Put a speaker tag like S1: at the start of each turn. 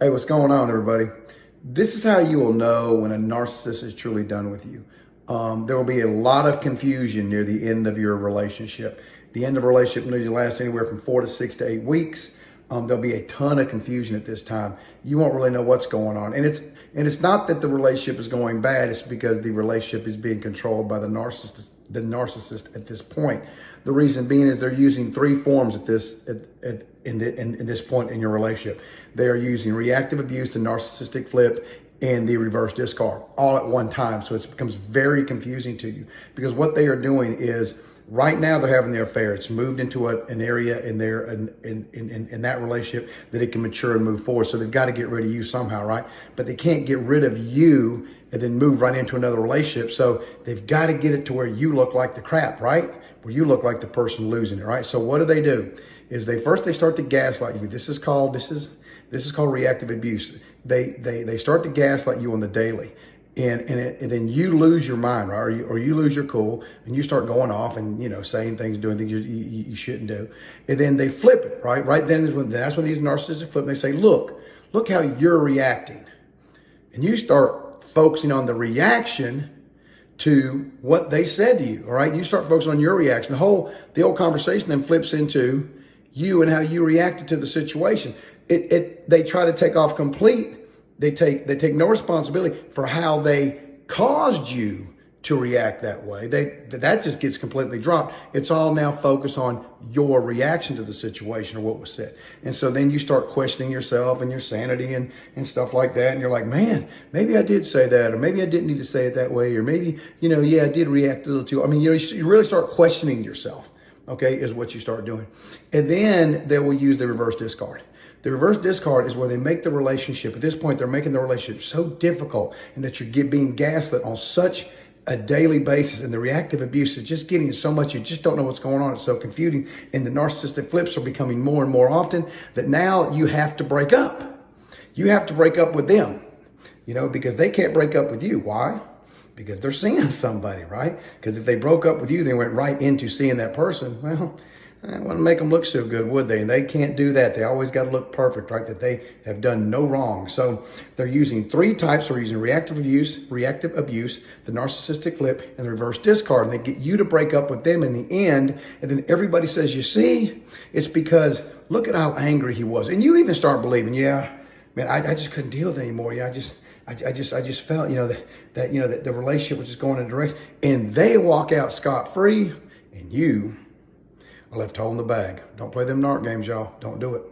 S1: Hey, what's going on, everybody? This is how you will know when a narcissist is truly done with you. There will be a lot of confusion near the end of your relationship. The end of a relationship usually lasts anywhere from 4 to 6 to 8 weeks. There'll be a ton of confusion at this time. You won't really know what's going on. And it's not that the relationship is going bad. It's because the relationship is being controlled by the narcissist at this point. The reason being is they're using three forms at this in this point in your relationship. They are using reactive abuse, the narcissistic flip, and the reverse discard all at one time. So it becomes very confusing to you because what they are doing is right now they're having their affair. It's moved into an area in that relationship that it can mature and move forward. So they've got to get rid of you somehow, right? But they can't get rid of you and then move right into another relationship. So they've got to get it to where you look like the crap, right? Where you look like the person losing it, right? So what do? Is they start to gaslight you. This is called reactive abuse. They start to gaslight you on the daily. And then you lose your mind, right? Or you lose your cool and you start going off and, saying things, doing things you shouldn't do. And then they flip it, right? Right then that's when these narcissists flip and they say, look how you're reacting. And you start focusing on the reaction to what they said to you, all right? You start focusing on your reaction. The whole conversation then flips into you and how you reacted to the situation. They try to take off complete. They take no responsibility for how they caused you to react that way. That just gets completely dropped. It's all now focused on your reaction to the situation or what was said. And so then you start questioning yourself and your sanity and stuff like that. And you're like, man, maybe I did say that, or maybe I didn't need to say it that way, or maybe, I did react a little too. I mean, you really start questioning yourself, okay, is what you start doing. And then they will use the reverse discard. The reverse discard is where they make the relationship, at this point, they're making the relationship so difficult and that you're being gaslit on such a daily basis. And the reactive abuse is just getting so much, you just don't know what's going on. It's so confusing. And the narcissistic flips are becoming more and more often that now you have to break up. You have to break up with them, because they can't break up with you. Why? Because they're seeing somebody, right? Because if they broke up with you, they went right into seeing that person. Well, I wouldn't make them look so good, would they? And they can't do that. They always got to look perfect, right? That they have done no wrong. So they're using three types. They're using reactive abuse, the narcissistic flip, and the reverse discard. And they get you to break up with them in the end. And then everybody says, you see, it's because look at how angry he was. And you even start believing, yeah, man, I just couldn't deal with it anymore. Yeah, I just felt, that the relationship was just going in a direction. And they walk out scot-free, and you are left holding the bag. Don't play them narc games, y'all. Don't do it.